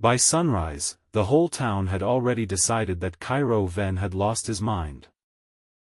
By sunrise, the whole town had already decided that Kairo Venn had lost his mind.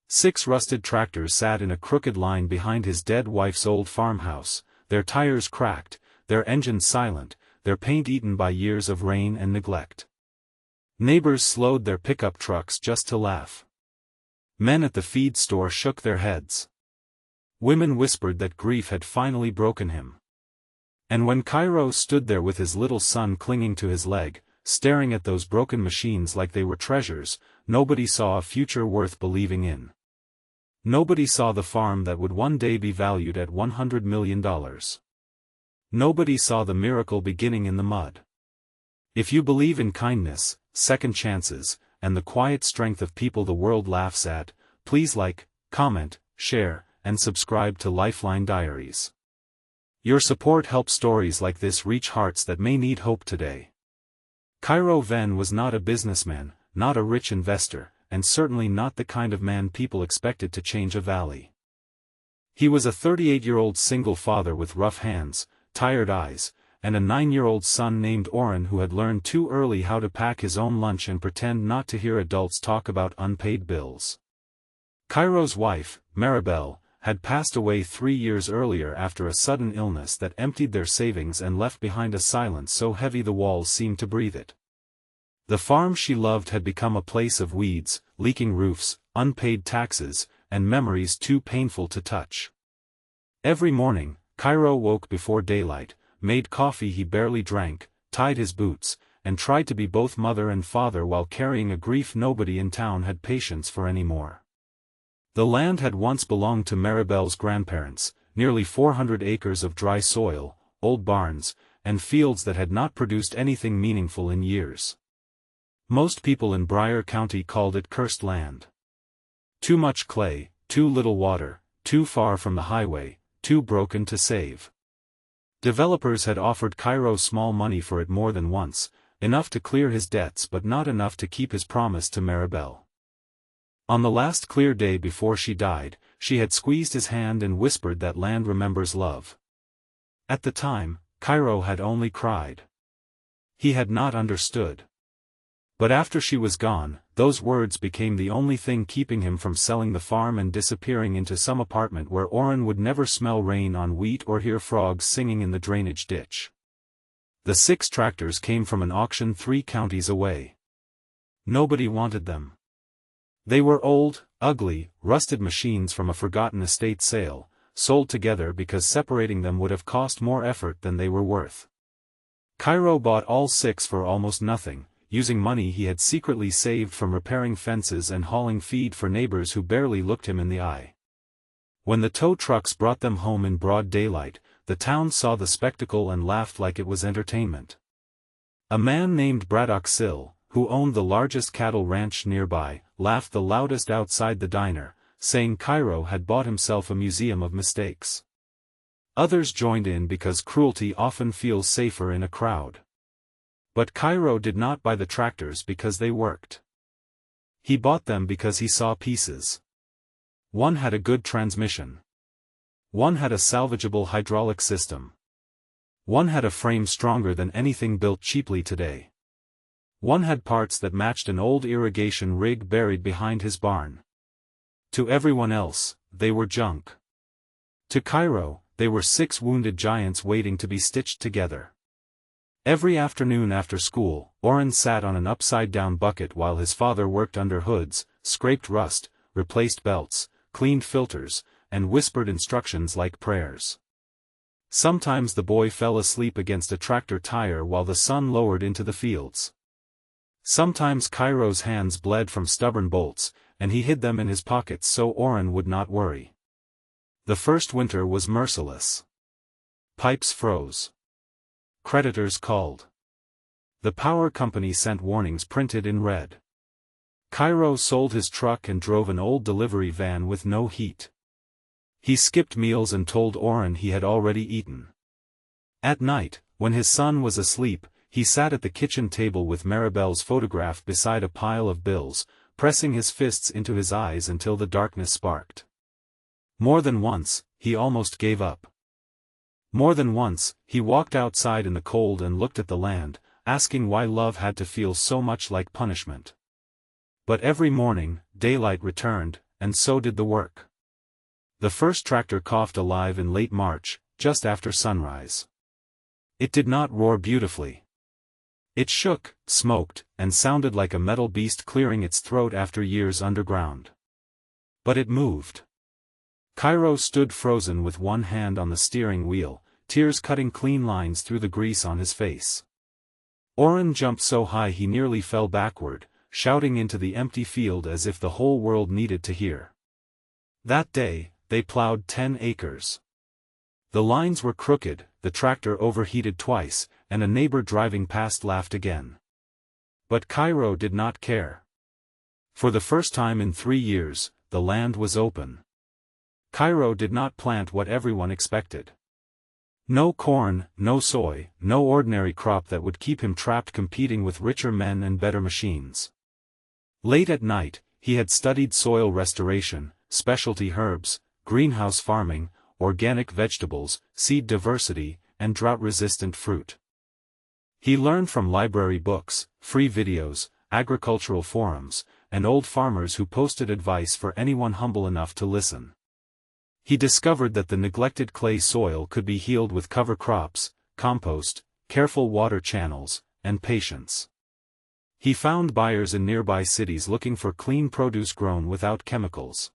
6 rusted tractors sat in a crooked line behind his dead wife's old farmhouse, their tires cracked, their engines silent, their paint eaten by years of rain and neglect. Neighbors slowed their pickup trucks just to laugh. Men at the feed store shook their heads. Women whispered that grief had finally broken him. And when Kairo stood there with his little son clinging to his leg, staring at those broken machines like they were treasures, nobody saw a future worth believing in. Nobody saw the farm that would one day be valued at $100 million. Nobody saw the miracle beginning in the mud. If you believe in kindness, second chances, and the quiet strength of people the world laughs at, please like, comment, share, and subscribe to Lifeline Diaries. Your support helps stories like this reach hearts that may need hope today. Kairo Venn was not a businessman, not a rich investor, and certainly not the kind of man people expected to change a valley. He was a 38-year-old single father with rough hands, tired eyes, and a 9-year-old son named Oren who had learned too early how to pack his own lunch and pretend not to hear adults talk about unpaid bills. Kairo's wife, Maribel, had passed away 3 years earlier after a sudden illness that emptied their savings and left behind a silence so heavy the walls seemed to breathe it. The farm she loved had become a place of weeds, leaking roofs, unpaid taxes, and memories too painful to touch. Every morning, Kairo woke before daylight, made coffee he barely drank, tied his boots, and tried to be both mother and father while carrying a grief nobody in town had patience for anymore. The land had once belonged to Maribel's grandparents, nearly 400 acres of dry soil, old barns, and fields that had not produced anything meaningful in years. Most people in Bryer County called it cursed land. Too much clay, too little water, too far from the highway, too broken to save. Developers had offered Kairo small money for it more than once, enough to clear his debts but not enough to keep his promise to Maribel. On the last clear day before she died, she had squeezed his hand and whispered that land remembers love. At the time, Kairo had only cried. He had not understood. But after she was gone, those words became the only thing keeping him from selling the farm and disappearing into some apartment where Oren would never smell rain on wheat or hear frogs singing in the drainage ditch. The 6 tractors came from an auction 3 counties away. Nobody wanted them. They were old, ugly, rusted machines from a forgotten estate sale, sold together because separating them would have cost more effort than they were worth. Kairo bought all 6 for almost nothing, using money he had secretly saved from repairing fences and hauling feed for neighbors who barely looked him in the eye. When the tow trucks brought them home in broad daylight, the town saw the spectacle and laughed like it was entertainment. A man named Braddock Sill, who owned the largest cattle ranch nearby, laughed the loudest outside the diner, saying Kairo had bought himself a museum of mistakes. Others joined in because cruelty often feels safer in a crowd. But Kairo did not buy the tractors because they worked. He bought them because he saw pieces. One had a good transmission. One had a salvageable hydraulic system. One had a frame stronger than anything built cheaply today. One had parts that matched an old irrigation rig buried behind his barn. To everyone else, they were junk. To Kairo, they were 6 wounded giants waiting to be stitched together. Every afternoon after school, Oren sat on an upside-down bucket while his father worked under hoods, scraped rust, replaced belts, cleaned filters, and whispered instructions like prayers. Sometimes the boy fell asleep against a tractor tire while the sun lowered into the fields. Sometimes Kairo's hands bled from stubborn bolts, and he hid them in his pockets so Oren would not worry. The first winter was merciless. Pipes froze. Creditors called. The power company sent warnings printed in red. Kairo sold his truck and drove an old delivery van with no heat. He skipped meals and told Oren he had already eaten. At night, when his son was asleep, he sat at the kitchen table with Maribel's photograph beside a pile of bills, pressing his fists into his eyes until the darkness sparked. More than once, he almost gave up. More than once, he walked outside in the cold and looked at the land, asking why love had to feel so much like punishment. But every morning, daylight returned, and so did the work. The first tractor coughed alive in late March, just after sunrise. It did not roar beautifully. It shook, smoked, and sounded like a metal beast clearing its throat after years underground. But it moved. Kairo stood frozen with one hand on the steering wheel, tears cutting clean lines through the grease on his face. Oren jumped so high he nearly fell backward, shouting into the empty field as if the whole world needed to hear. That day, they plowed 10 acres. The lines were crooked, the tractor overheated twice, and a neighbor driving past laughed again. But Kairo did not care. For the first time in 3 years, the land was open. Kairo did not plant what everyone expected. No corn, no soy, no ordinary crop that would keep him trapped competing with richer men and better machines. Late at night, he had studied soil restoration, specialty herbs, greenhouse farming, organic vegetables, seed diversity, and drought-resistant fruit. He learned from library books, free videos, agricultural forums, and old farmers who posted advice for anyone humble enough to listen. He discovered that the neglected clay soil could be healed with cover crops, compost, careful water channels, and patience. He found buyers in nearby cities looking for clean produce grown without chemicals.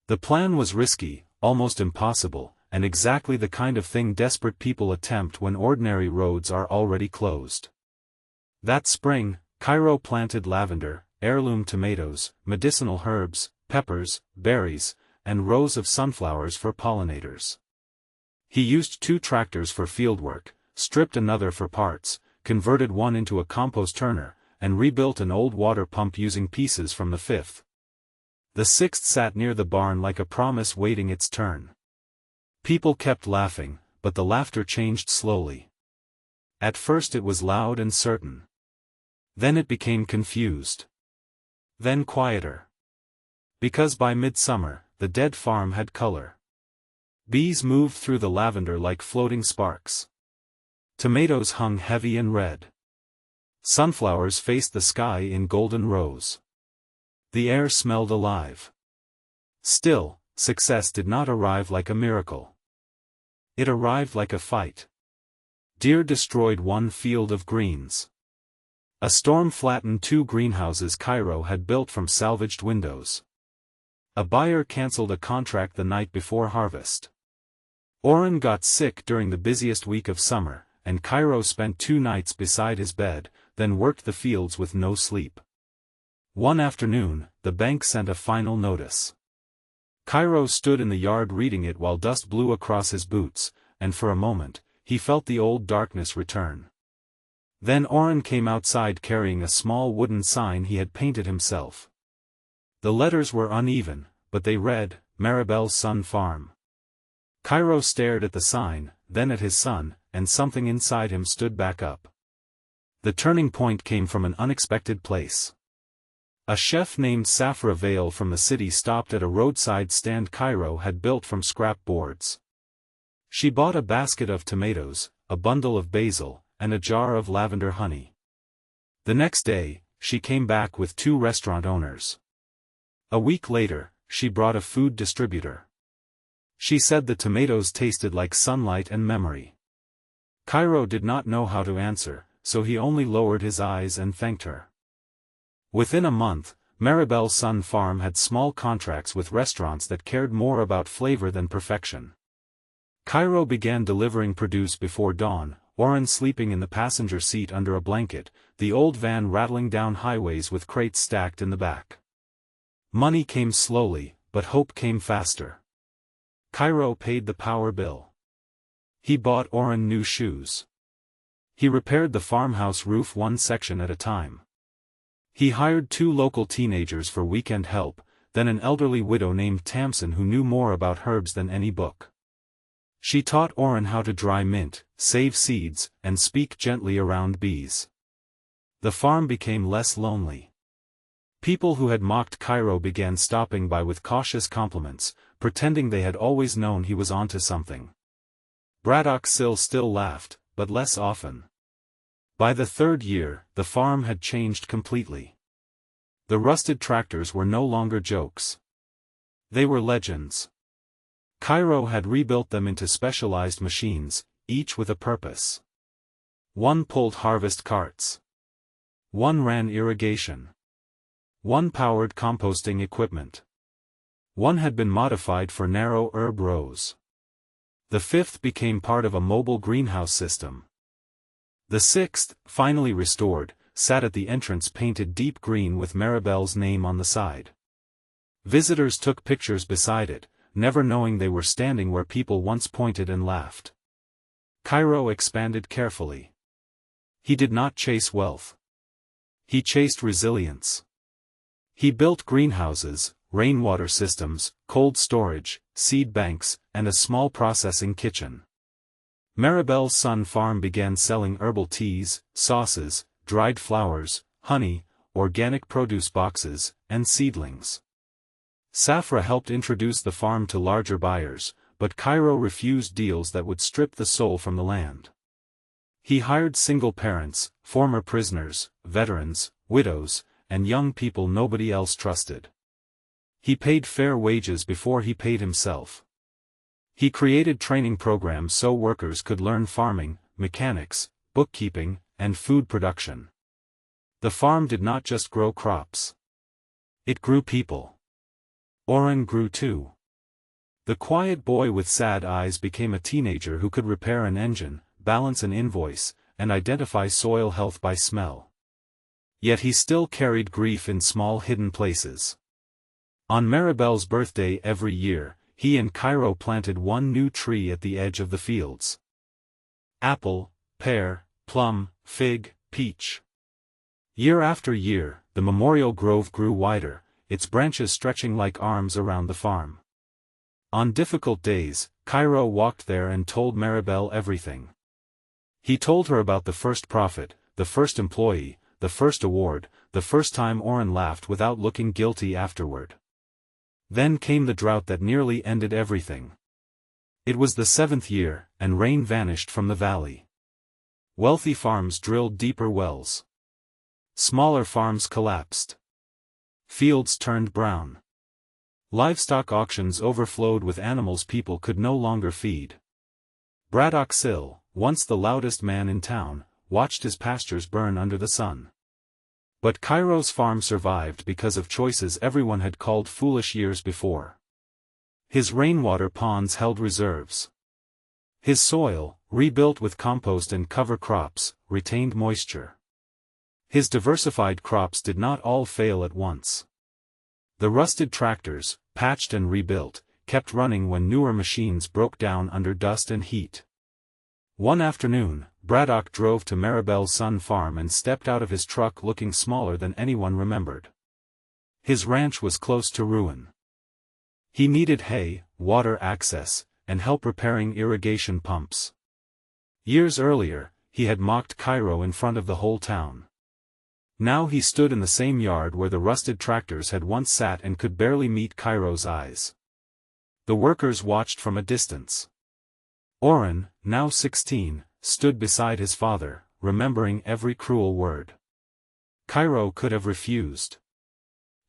The plan was risky, almost impossible, and exactly the kind of thing desperate people attempt when ordinary roads are already closed. That spring, Kairo planted lavender, heirloom tomatoes, medicinal herbs, peppers, berries, and rows of sunflowers for pollinators. He used 2 tractors for fieldwork, stripped another for parts, converted one into a compost turner, and rebuilt an old water pump using pieces from the 5th. The 6th sat near the barn like a promise waiting its turn. People kept laughing, but the laughter changed slowly. At first it was loud and certain. Then it became confused. Then quieter. Because by midsummer, the dead farm had color. Bees moved through the lavender like floating sparks. Tomatoes hung heavy and red. Sunflowers faced the sky in golden rows. The air smelled alive. Still, success did not arrive like a miracle. It arrived like a fight. Deer destroyed one field of greens. A storm flattened 2 greenhouses Kairo had built from salvaged windows. A buyer cancelled a contract the night before harvest. Oren got sick during the busiest week of summer, and Kairo spent 2 nights beside his bed, then worked the fields with no sleep. One afternoon, the bank sent a final notice. Kairo stood in the yard reading it while dust blew across his boots, and for a moment, he felt the old darkness return. Then Oren came outside carrying a small wooden sign he had painted himself. The letters were uneven, but they read, Maribel's Sun Farm. Kairo stared at the sign, then at his son, and something inside him stood back up. The turning point came from an unexpected place. A chef named Safra Vale from the city stopped at a roadside stand Kairo had built from scrap boards. She bought a basket of tomatoes, a bundle of basil, and a jar of lavender honey. The next day, she came back with 2 restaurant owners. A week later, she brought a food distributor. She said the tomatoes tasted like sunlight and memory. Kairo did not know how to answer, so he only lowered his eyes and thanked her. Within a month, Maribel's Sun Farm had small contracts with restaurants that cared more about flavor than perfection. Kairo began delivering produce before dawn, Oren sleeping in the passenger seat under a blanket, the old van rattling down highways with crates stacked in the back. Money came slowly, but hope came faster. Kairo paid the power bill. He bought Oren new shoes. He repaired the farmhouse roof 1 section at a time. He hired 2 local teenagers for weekend help, then an elderly widow named Tamsin who knew more about herbs than any book. She taught Oren how to dry mint, save seeds, and speak gently around bees. The farm became less lonely. People who had mocked Kairo began stopping by with cautious compliments, pretending they had always known he was onto something. Braddock Sill still laughed, but less often. By the third year, the farm had changed completely. The rusted tractors were no longer jokes. They were legends. Kairo had rebuilt them into specialized machines, each with a purpose. One pulled harvest carts. One ran irrigation. One powered composting equipment. One had been modified for narrow herb rows. The fifth became part of a mobile greenhouse system. The sixth, finally restored, sat at the entrance painted deep green with Maribel's name on the side. Visitors took pictures beside it, never knowing they were standing where people once pointed and laughed. Kairo expanded carefully. He did not chase wealth. He chased resilience. He built greenhouses, rainwater systems, cold storage, seed banks, and a small processing kitchen. Maribel's Sun Farm began selling herbal teas, sauces, dried flowers, honey, organic produce boxes, and seedlings. Safra helped introduce the farm to larger buyers, but Kairo refused deals that would strip the soul from the land. He hired single parents, former prisoners, veterans, widows, and young people nobody else trusted. He paid fair wages before he paid himself. He created training programs so workers could learn farming, mechanics, bookkeeping, and food production. The farm did not just grow crops. It grew people. Oren grew too. The quiet boy with sad eyes became a teenager who could repair an engine, balance an invoice, and identify soil health by smell. Yet he still carried grief in small hidden places. On Maribel's birthday every year, he and Kairo planted one new tree at the edge of the fields. Apple, pear, plum, fig, peach. Year after year, the memorial grove grew wider, its branches stretching like arms around the farm. On difficult days, Kairo walked there and told Maribel everything. He told her about the first profit, the first employee, the first award, the first time Oren laughed without looking guilty afterward. Then came the drought that nearly ended everything. It was the 7th year, and rain vanished from the valley. Wealthy farms drilled deeper wells. Smaller farms collapsed. Fields turned brown. Livestock auctions overflowed with animals people could no longer feed. Braddock Sill, once the loudest man in town, watched his pastures burn under the sun. But Kairo's farm survived because of choices everyone had called foolish years before. His rainwater ponds held reserves. His soil, rebuilt with compost and cover crops, retained moisture. His diversified crops did not all fail at once. The rusted tractors, patched and rebuilt, kept running when newer machines broke down under dust and heat. One afternoon, Braddock drove to Maribel's Sun Farm and stepped out of his truck looking smaller than anyone remembered. His ranch was close to ruin. He needed hay, water access, and help repairing irrigation pumps. Years earlier, he had mocked Kairo in front of the whole town. Now he stood in the same yard where the rusted tractors had once sat and could barely meet Kairo's eyes. The workers watched from a distance. Oren, now 16, stood beside his father, remembering every cruel word. Kairo could have refused.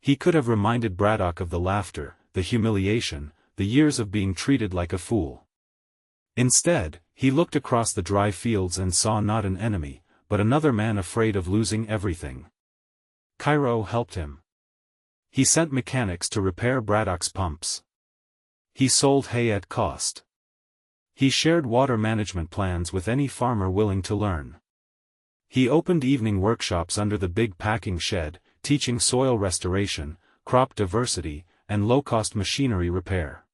He could have reminded Braddock of the laughter, the humiliation, the years of being treated like a fool. Instead, he looked across the dry fields and saw not an enemy, but another man afraid of losing everything. Kairo helped him. He sent mechanics to repair Braddock's pumps. He sold hay at cost. He shared water management plans with any farmer willing to learn. He opened evening workshops under the big packing shed, teaching soil restoration, crop diversity, and low-cost machinery repair.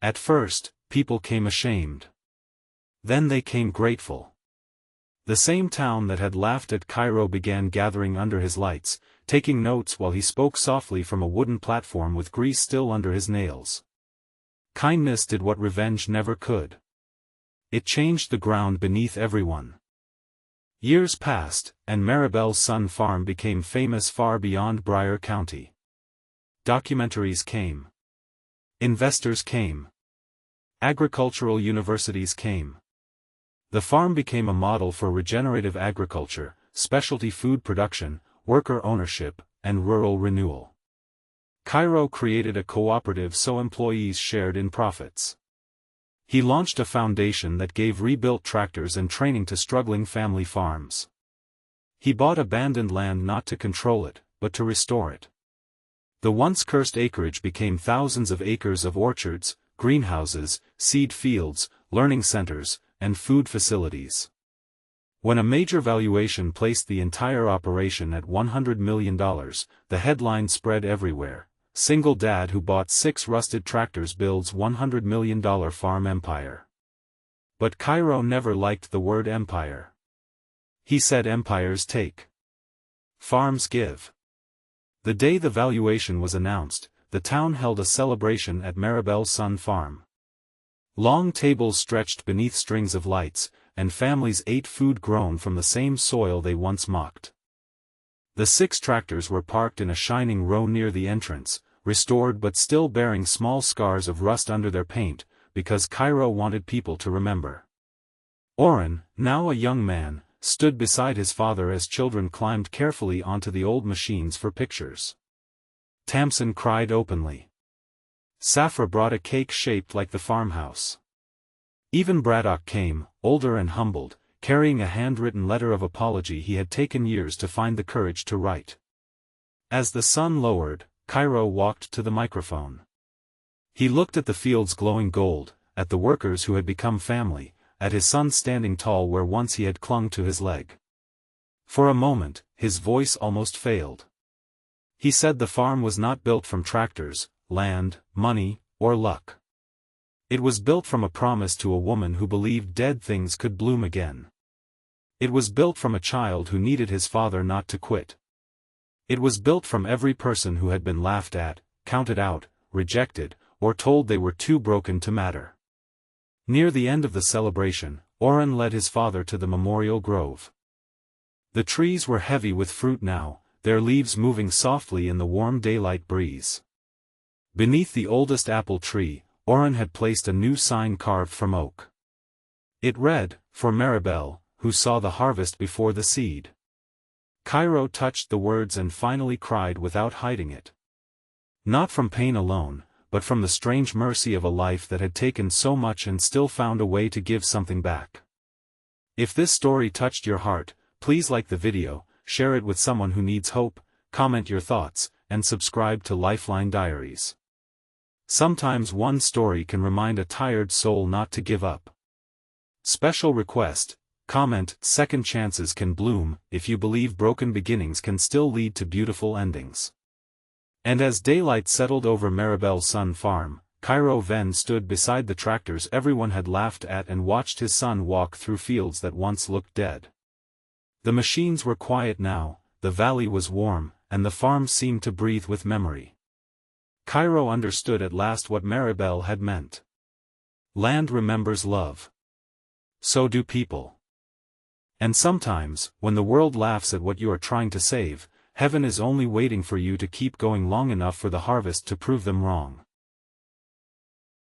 At first, people came ashamed. Then they came grateful. The same town that had laughed at Kairo began gathering under his lights, taking notes while he spoke softly from a wooden platform with grease still under his nails. Kindness did what revenge never could. It changed the ground beneath everyone. Years passed, and Maribel's Sun Farm became famous far beyond Briar County. Documentaries came. Investors came. Agricultural universities came. The farm became a model for regenerative agriculture, specialty food production, worker ownership, and rural renewal. Kairo created a cooperative so employees shared in profits. He launched a foundation that gave rebuilt tractors and training to struggling family farms. He bought abandoned land not to control it, but to restore it. The once cursed acreage became thousands of acres of orchards, greenhouses, seed fields, learning centers, and food facilities. When a major valuation placed the entire operation at $100 million, the headline spread everywhere: "Single dad who bought 6 rusted tractors builds $100 million farm empire." But Kairo never liked the word empire. He said empires take. Farms give. The day the valuation was announced, the town held a celebration at Maribel's Sun Farm. Long tables stretched beneath strings of lights, and families ate food grown from the same soil they once mocked. The 6 tractors were parked in a shining row near the entrance, restored but still bearing small scars of rust under their paint, because Kairo wanted people to remember. Oren, now a young man, stood beside his father as children climbed carefully onto the old machines for pictures. Tamsin cried openly. Safra brought a cake shaped like the farmhouse. Even Braddock came, older and humbled, carrying a handwritten letter of apology he had taken years to find the courage to write. As the sun lowered, Kairo walked to the microphone. He looked at the fields glowing gold, at the workers who had become family, at his son standing tall where once he had clung to his leg. For a moment, his voice almost failed. He said the farm was not built from tractors, land, money, or luck. It was built from a promise to a woman who believed dead things could bloom again. It was built from a child who needed his father not to quit. It was built from every person who had been laughed at, counted out, rejected, or told they were too broken to matter. Near the end of the celebration, Oren led his father to the memorial grove. The trees were heavy with fruit now, their leaves moving softly in the warm daylight breeze. Beneath the oldest apple tree, Oren had placed a new sign carved from oak. It read, "For Maribel, who saw the harvest before the seed." Kairo touched the words and finally cried without hiding it. Not from pain alone, but from the strange mercy of a life that had taken so much and still found a way to give something back. If this story touched your heart, please like the video, share it with someone who needs hope, comment your thoughts, and subscribe to Lifeline Diaries. Sometimes one story can remind a tired soul not to give up. Special request: comment, "Second chances can bloom, if you believe broken beginnings can still lead to beautiful endings." And as daylight settled over Maribel's Sun Farm, Kairo Venn stood beside the tractors everyone had laughed at and watched his son walk through fields that once looked dead. The machines were quiet now, the valley was warm, and the farm seemed to breathe with memory. Kairo understood at last what Maribel had meant. Land remembers love. So do people. And sometimes, when the world laughs at what you are trying to save, heaven is only waiting for you to keep going long enough for the harvest to prove them wrong.